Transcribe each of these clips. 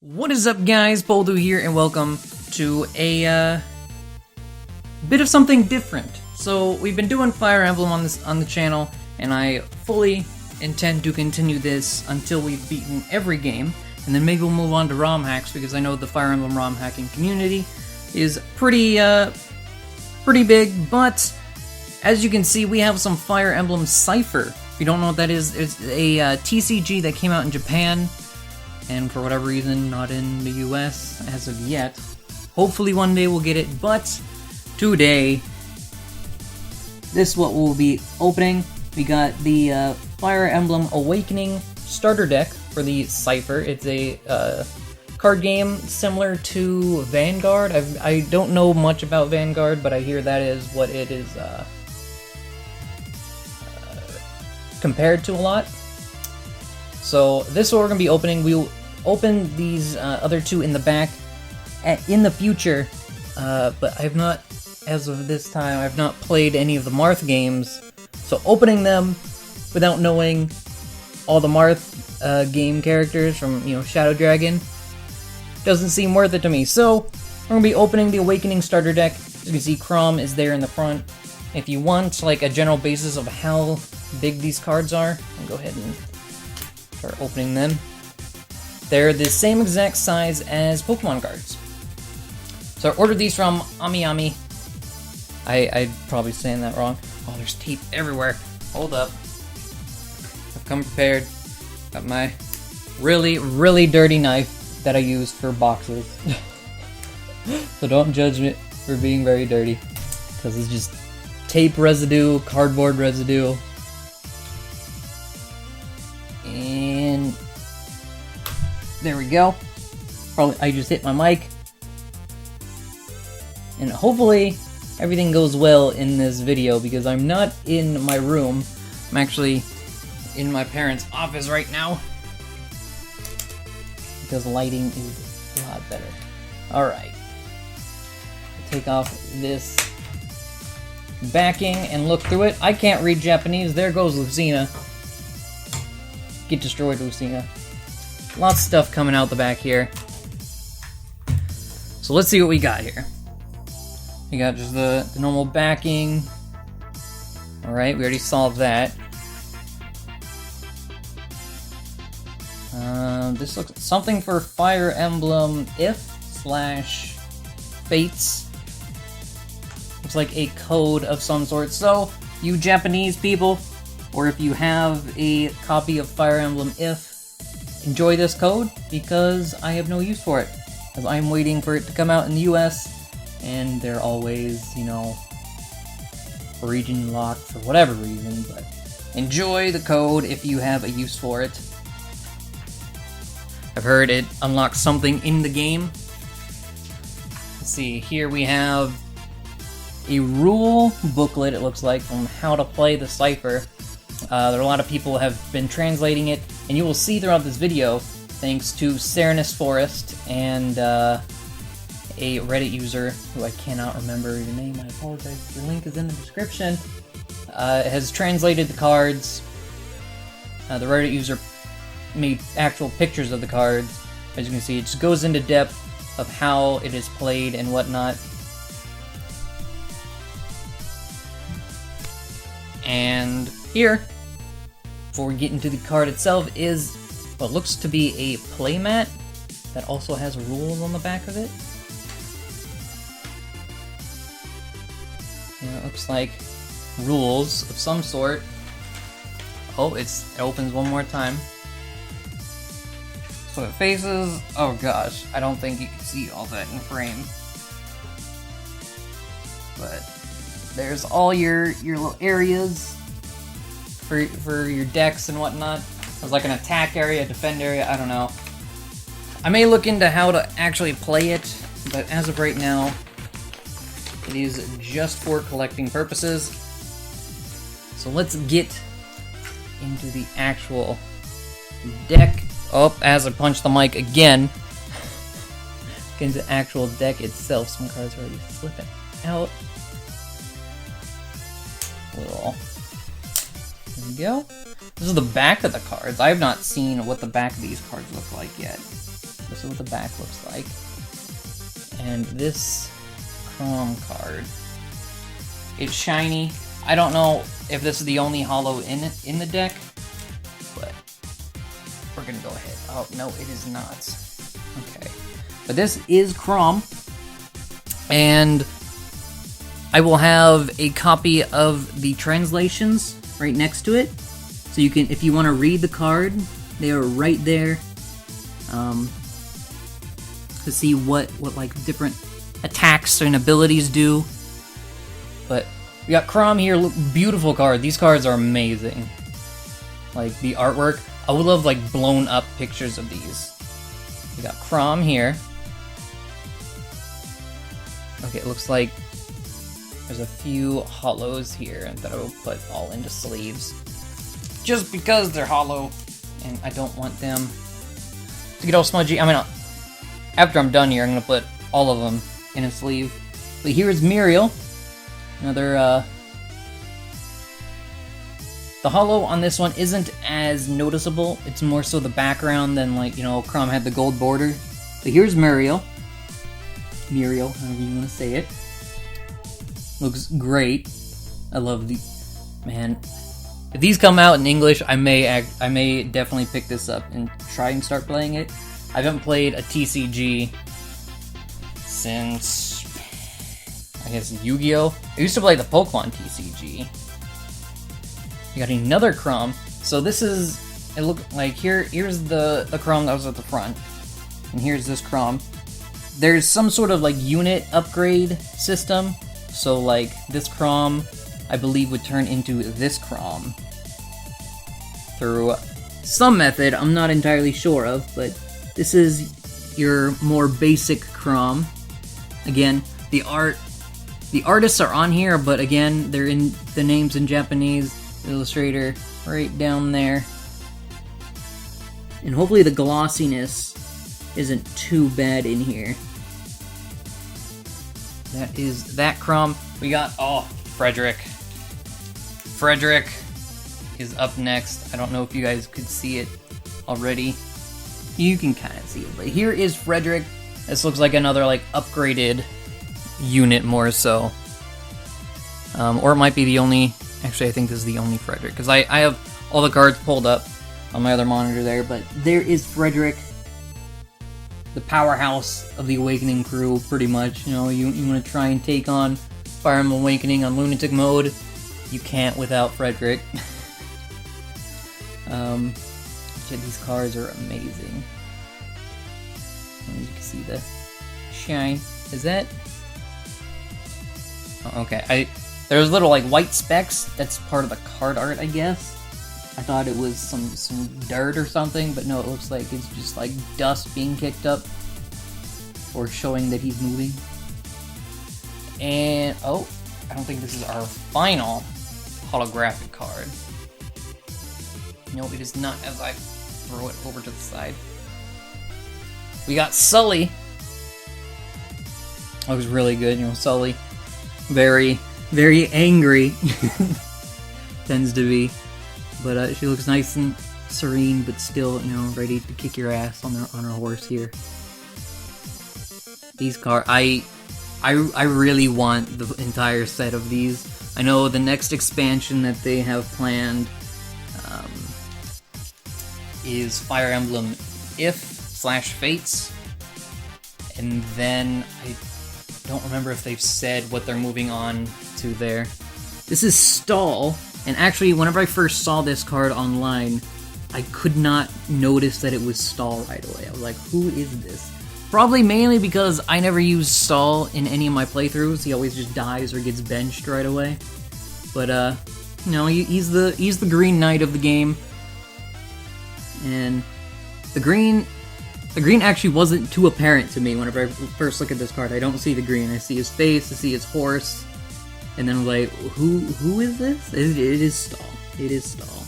What is up, guys? poledoo here, and welcome to a bit of something different. So we've been doing Fire Emblem on the channel, and I fully intend to continue this until we've beaten every game, and then maybe we'll move on to ROM hacks, because I know the Fire Emblem ROM hacking community is pretty big. But as you can see, we have some Fire Emblem Cipher. If you don't know what that is, it's a TCG that came out in Japan, and for whatever reason, not in the US as of yet. Hopefully one day we'll get it, but today, this is what we'll be opening. We got the Fire Emblem Awakening starter deck for the Cipher. It's a card game similar to Vanguard. I don't know much about Vanguard, but I hear that is what it is compared to a lot. So this is what we're going to be opening. We'll open these other two in the back in the future, but I have not, as of this time, I've not played any of the Marth games, so opening them without knowing all the Marth game characters from, Shadow Dragon doesn't seem worth it to me. So we're going to be opening the Awakening starter deck. As you can see, Crom is there in the front. If you want like a general basis of how big these cards are, I'll go ahead and start opening them. They're the same exact size as Pokemon cards. So I ordered these from AmiAmi. I'm probably saying that wrong. Oh, there's tape everywhere. Hold up. I've come prepared. Got my really, really dirty knife that I used for boxes. So don't judge me for being very dirty, because it's just tape residue, cardboard residue. And there we go. Probably I just hit my mic. And hopefully everything goes well in this video, because I'm not in my room. I'm actually in my parents' office right now, because lighting is a lot better. Alright. Take off this backing and look through it. I can't read Japanese. There goes Lucina. Get destroyed, Lucina. Lots of stuff coming out the back here. So let's see what we got here. We got just the normal backing. Alright, we already solved that. This looks something for Fire Emblem If/Fates. Looks like a code of some sort. So, you Japanese people, or if you have a copy of Fire Emblem If, enjoy this code, because I have no use for it. Because I'm waiting for it to come out in the US, and they're always, region locked for whatever reason, but enjoy the code if you have a use for it. I've heard it unlocks something in the game. Let's see, here we have a rule booklet, it looks like, on how to play the Cipher. There are a lot of people have been translating it, and you will see throughout this video, thanks to Serenus Forest and a Reddit user who I cannot remember the name, I apologize, the link is in the description, has translated the cards. The Reddit user made actual pictures of the cards. As you can see, it just goes into depth of how it is played and whatnot. And here, before we get into the card itself, is what looks to be a playmat that also has rules on the back of it. It looks like rules of some sort. Oh, it opens one more time. So it faces, oh gosh, I don't think you can see all that in frame. But there's all your little areas for your decks and whatnot. There's like an attack area, defend area, I don't know. I may look into how to actually play it, but as of right now, it is just for collecting purposes. So let's get into the actual deck. Oh, as I punch the mic again. Get into the actual deck itself. Some cards are already slipping out. There we go. This is the back of the cards. I have not seen what the back of these cards look like yet. The This is what the back looks like. And this Chrome card. It's shiny. I don't know if this is the only holo in the deck, but we're gonna go ahead. Oh, no, it is not. Okay. But this is Chrome, and I will have a copy of the translations right next to it, so you can, if you want to read the card, they are right there, to see what like different attacks and abilities do. But we got Chrome here. Look, beautiful card. These cards are amazing. Like the artwork, I would love like blown up pictures of these. We got Chrome here. Okay, it looks like there's a few holos here that I will put all into sleeves, just because they're holo, and I don't want them to get all smudgy. I mean, after I'm done here, I'm gonna put all of them in a sleeve. But here is Muriel. Another, the holo on this one isn't as noticeable. It's more so the background than, like, you know, Chrome had the gold border. But here's Muriel. Muriel, however you want to say it. Looks great. I love the... Man. If these come out in English, I may definitely pick this up and try and start playing it. I haven't played a TCG since, I guess, Yu-Gi-Oh! I used to play the Pokemon TCG. We got another Chrome. So this is, it looked like, here's the Chrome that was at the front. And here's this Chrome. There's some sort of like unit upgrade system. So like this Chrome, I believe, would turn into this Chrome through some method I'm not entirely sure of, but this is your more basic Chrome. Again, the artists are on here, but again, they're in the names in Japanese. Illustrator right down there. And hopefully the glossiness isn't too bad in here. That is that Chrome. We got, oh, Frederick. Frederick is up next. I don't know if you guys could see it already. You can kind of see it, but here is Frederick. This looks like another, like, upgraded unit more so. Or it might be the only... Actually, I think this is the only Frederick, because I have all the cards pulled up on my other monitor there, but there is Frederick. The powerhouse of the Awakening crew, pretty much. You know, you want to try and take on Fire Emblem Awakening on Lunatic mode, you can't without Frederick. These cards are amazing. You can see the shine. Is that... Oh, okay, there's little, like, white specks. That's part of the card art, I guess. I thought it was some dirt or something, but no, it looks like it's just, like, dust being kicked up. Or showing that he's moving. And, oh, I don't think this is our final holographic card. No, it is not, as I throw it over to the side. We got Sully. Looks really good, you know, Sully. Very angry. Tends to be. But she looks nice and serene, but still, you know, ready to kick your ass on her horse here. These cards, I really want the entire set of these. I know the next expansion that they have planned is Fire Emblem If/Fates, and then I don't remember if they've said what they're moving on to there. This is Stall, and actually, whenever I first saw this card online, I could not notice that it was Stall right away. I was like, who is this? Probably mainly because I never use Stall in any of my playthroughs. He always just dies or gets benched right away. But, you know, he's the Green Knight of the game. And the green actually wasn't too apparent to me whenever I first look at this card. I don't see the green. I see his face, I see his horse, and then I'm like, who is this? It is Stall. It is Stall.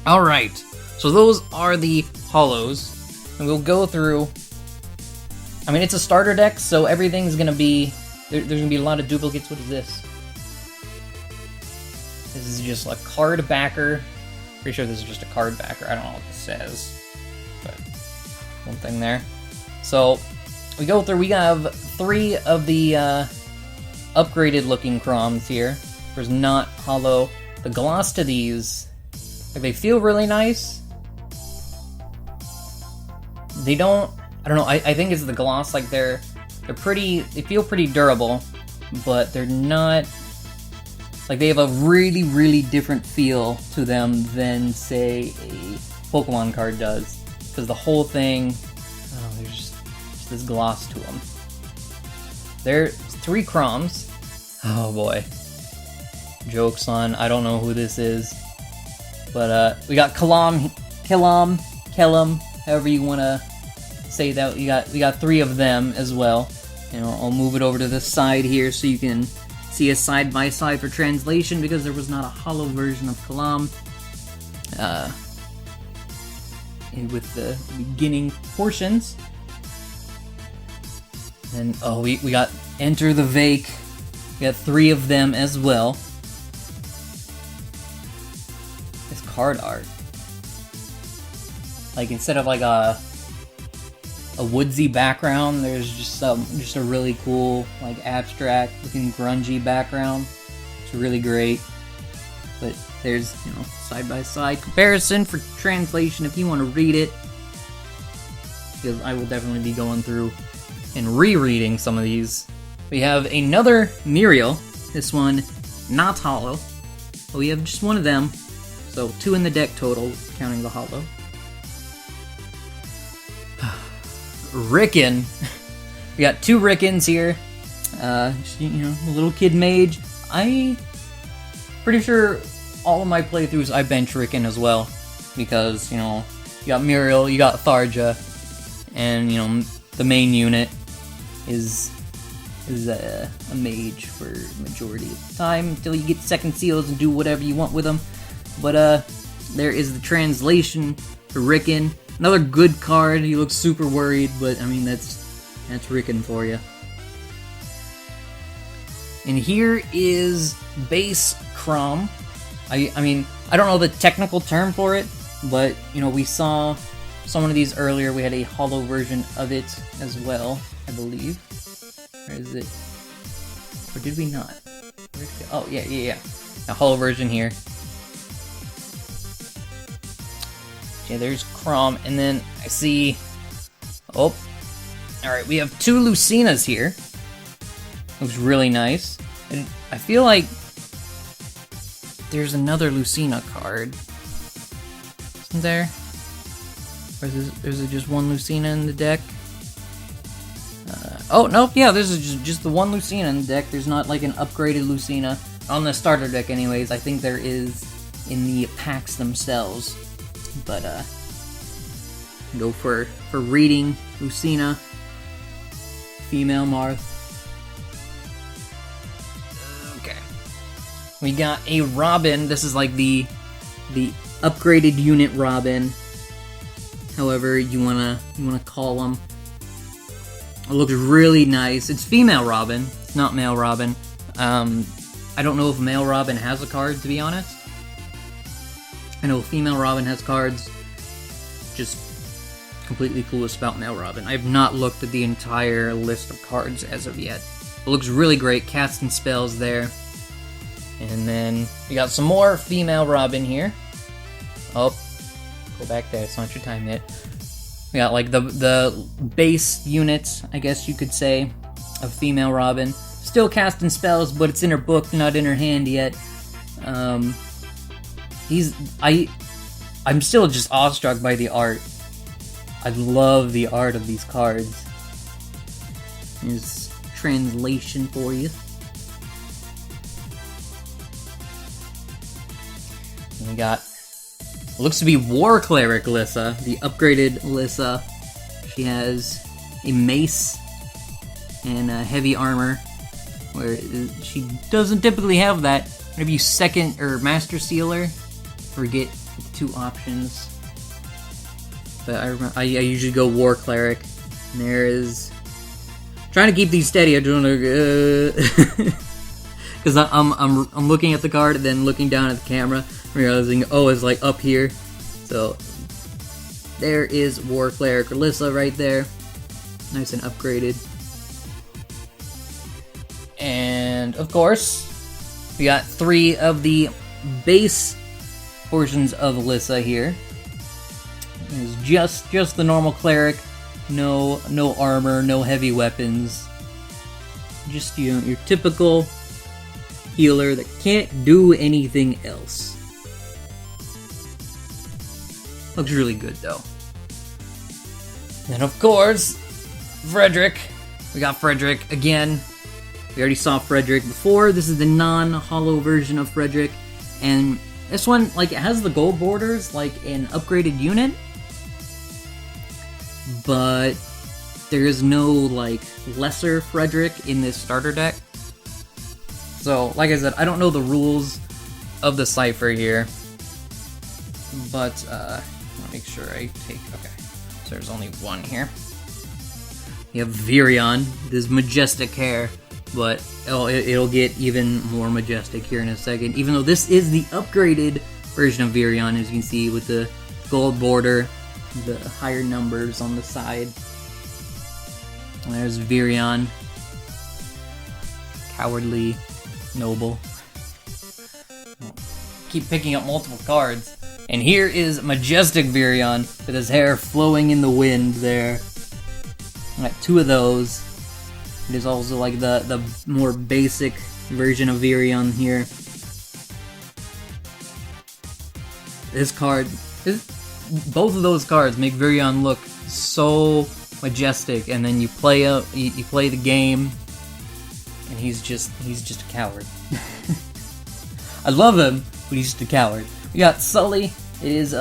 Alright, so those are the holos. And we'll go through... I mean, it's a starter deck, so everything's gonna be... There's gonna be a lot of duplicates. What is this? This is just a card backer. Pretty sure this is just a card backer. I don't know what this says. But one thing there. So we go through. We have 3 of the upgraded looking Chroms here. There's not hollow. The gloss to these, like, they feel really nice. They don't. I don't know. I think it's the gloss. Like they're pretty. They feel pretty durable, but they're not. Like, they have a really, really different feel to them than, say, a Pokemon card does. Because the whole thing, there's just this gloss to them. There's 3 Chroms. Oh boy. Joke's on, I don't know who this is. But we got Kellam, however you want to say that. We got 3 of them as well. And I'll move it over to the side here so you can see a side-by-side for translation, because there was not a hollow version of Kellam with the beginning portions. And we got Enter the Vake. We got 3 of them as well. This card art, like, instead of like a woodsy background, there's just a really cool, like, abstract looking grungy background. It's really great. But there's, side by side comparison for translation if you want to read it, because I will definitely be going through and rereading some of these. We have another Muriel. This one not hollow, but we have just one of them, so 2 in the deck total, counting the hollow. Ricken. We got 2 Rickens here. A little kid mage. I pretty sure all of my playthroughs I bench Ricken as well, because you got Muriel, you got Tharja, and the main unit is a mage for the majority of the time until you get second seals and do whatever you want with them. But there is the translation for Ricken. Another good card. He looks super worried, but I mean that's Ricken for you. And here is base Chrom. I mean I don't know the technical term for it, but we saw some of these earlier. We had a hollow version of it as well, I believe. Where is it? Or did we not? Oh yeah. A hollow version here. Okay, there's Chrom, and then I see... Oh. Alright, we have 2 Lucinas here. Looks really nice. And I feel like there's another Lucina card. Isn't there? Or is it just one Lucina in the deck? Oh, nope, yeah, this is just the one Lucina in the deck. There's not like an upgraded Lucina. On the starter deck anyways. I think there is in the packs themselves. But, go for reading Lucina. Female Marth. Okay. We got a Robin. This is like the upgraded unit Robin. However you wanna call them. It looks really nice. It's female Robin. It's not male Robin. I don't know if male Robin has a card, to be honest. I know female Robin has cards. Just completely clueless about male Robin. I have not looked at the entire list of cards as of yet. It looks really great. Casting spells there. And then we got some more female Robin here. Oh, go back there. It's not your time yet. We got like the base units, I guess you could say, of female Robin. Still casting spells, but it's in her book, not in her hand yet. I'm still just awestruck by the art. I love the art of these cards. Here's translation for you. And we got, looks to be War Cleric Lissa, the upgraded Lissa. She has a mace and a heavy armor, where she doesn't typically have that. Whenever you second or master sealer, forget the 2 options. But I usually go War Cleric. And there is... trying to keep these steady. I don't know, because I'm looking at the card and then looking down at the camera, realizing it's like up here. So there is War Cleric Alyssa right there. Nice and upgraded. And, of course, we got 3 of the base portions of Alyssa here. It's just the normal cleric, no armor, no heavy weapons. Just, you know, your typical healer that can't do anything else. Looks really good though. And of course, Frederick. We got Frederick again. We already saw Frederick before. This is the non-holo version of Frederick. And this one, like, it has the gold borders like an upgraded unit. But there is no, like, lesser Frederick in this starter deck. So, like I said, I don't know the rules of the Cipher here. But, I'll make sure I take... Okay, so there's only one here. You have Virion, this majestic hair. But it'll get even more majestic here in a second. Even though this is the upgraded version of Virion, as you can see, with the gold border, the higher numbers on the side. And there's Virion. Cowardly, noble. Keep picking up multiple cards. And here is majestic Virion with his hair flowing in the wind there. I got 2 of those. It is also like the more basic version of Virion here. This card, both of those cards make Virion look so majestic, and then you play the game, and he's just a coward. I love him, but he's just a coward. We got Sully. It is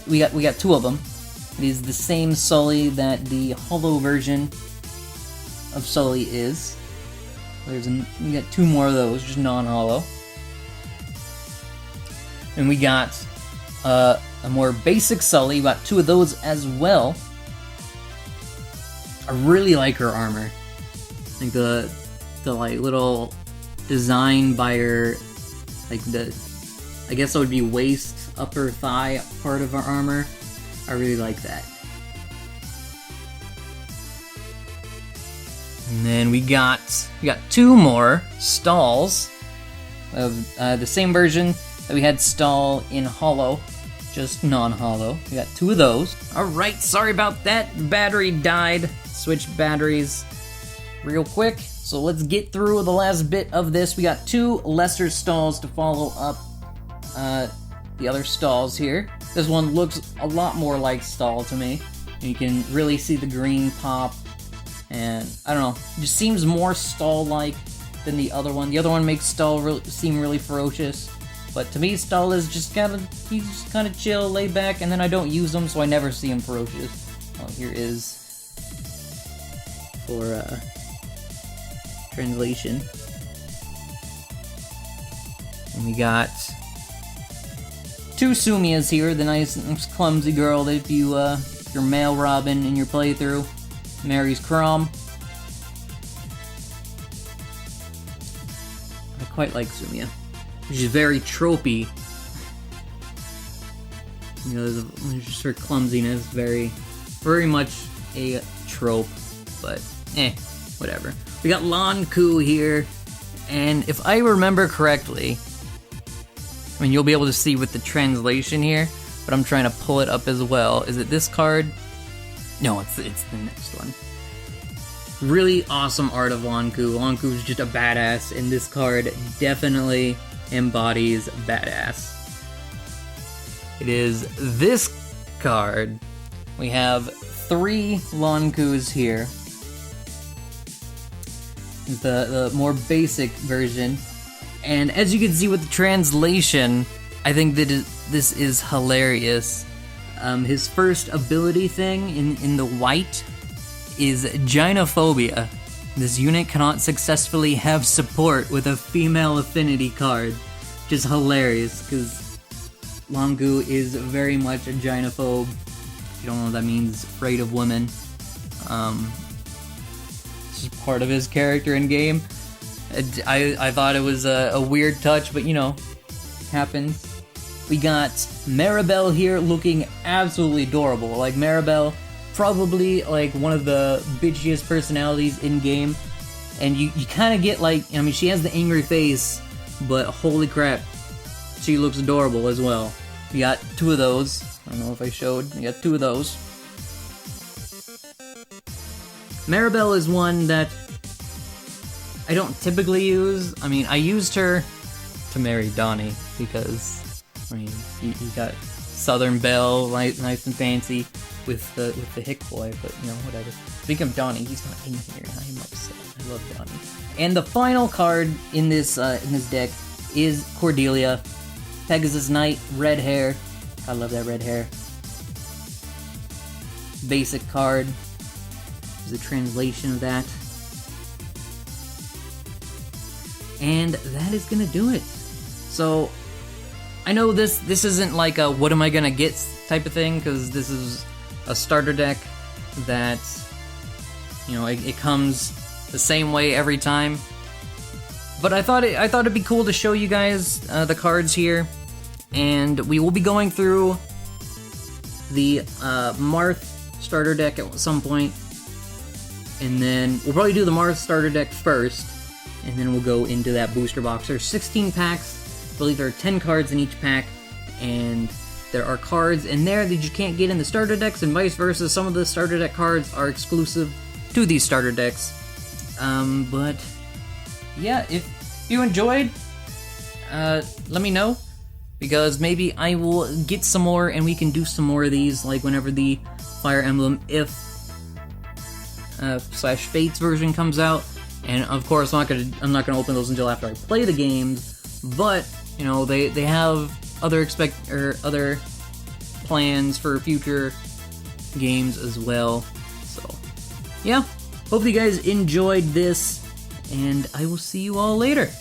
we got 2 of them. It is the same Sully that the holo version of Sully is. We got 2 more of those, just non-holo. And we got a more basic Sully. We got 2 of those as well. I really like her armor. Like the like little design by her, like I guess that would be waist, upper thigh part of her armor. I really like that. And then we got 2 more stalls of the same version that we had stall in holo, just non-holo. We got 2 of those. Alright, sorry about that. Battery died. Switched batteries real quick. So let's get through the last bit of this. We got 2 lesser stalls to follow up the other stalls here. This one looks a lot more like stall to me. You can really see the green pop. And, I don't know, it just seems more stall-like than the other one. The other one makes stall seem really ferocious. But to me, stall is just he's just kind of chill, laid back, and then I don't use him, so I never see him ferocious. Oh, here is for translation. And we got 2 Sumias here, the nice clumsy girl that if you're male Robin in your playthrough, marries Crom. I quite like Sumia. She's very tropey. You know, there's just her clumsiness, very much a trope, but whatever. We got Langu here, and if I remember correctly, I mean, you'll be able to see with the translation here, but I'm trying to pull it up as well. Is it this card? No, it's the next one. Really awesome art of Langu. Langu is just a badass, and this card definitely embodies badass. It is this card. We have 3 Langus here. The more basic version. And as you can see with the translation, I think that this is hilarious. His first ability thing in the white is Gynophobia. This unit cannot successfully have support with a female affinity card. Which is hilarious, because Langu is very much a gynophobe. If you don't know what that means, afraid of women. It's just part of his character in game. I thought it was a weird touch, but you know, happens. We got Maribel here looking absolutely adorable. Like, Maribel, probably like one of the bitchiest personalities in game. And you kind of get like, I mean, she has the angry face, but holy crap, she looks adorable as well. We got 2 of those. I don't know if I showed. We got 2 of those. Maribel is one that I don't typically use. I mean, I used her to marry Donnie because, I mean, you got Southern Belle, nice and fancy, with the hick boy, but you know, whatever. Speaking of Donnie, he's not in here. I'm upset. I love Donnie. And the final card in this deck is Cordelia, Pegasus Knight, red hair. I love that red hair. Basic card. There's a translation of that. And that is gonna do it. So, I know this isn't like a what am I gonna get type of thing, because this is a starter deck that, you know, it comes the same way every time. But I thought it'd be cool to show you guys the cards here, and we will be going through the Marth starter deck at some point, and then we'll probably do the Marth starter deck first, and then we'll go into that booster box. There's 16 packs. I believe there are 10 cards in each pack, and there are cards in there that you can't get in the starter decks, and vice versa. Some of the starter deck cards are exclusive to these starter decks. But yeah, if you enjoyed, let me know, because maybe I will get some more and we can do some more of these, like whenever the Fire Emblem If slash Fates version comes out. And of course, I'm not gonna open those until after I play the games. But you know, they have other plans for future games as well. So yeah, hope you guys enjoyed this, and I will see you all later.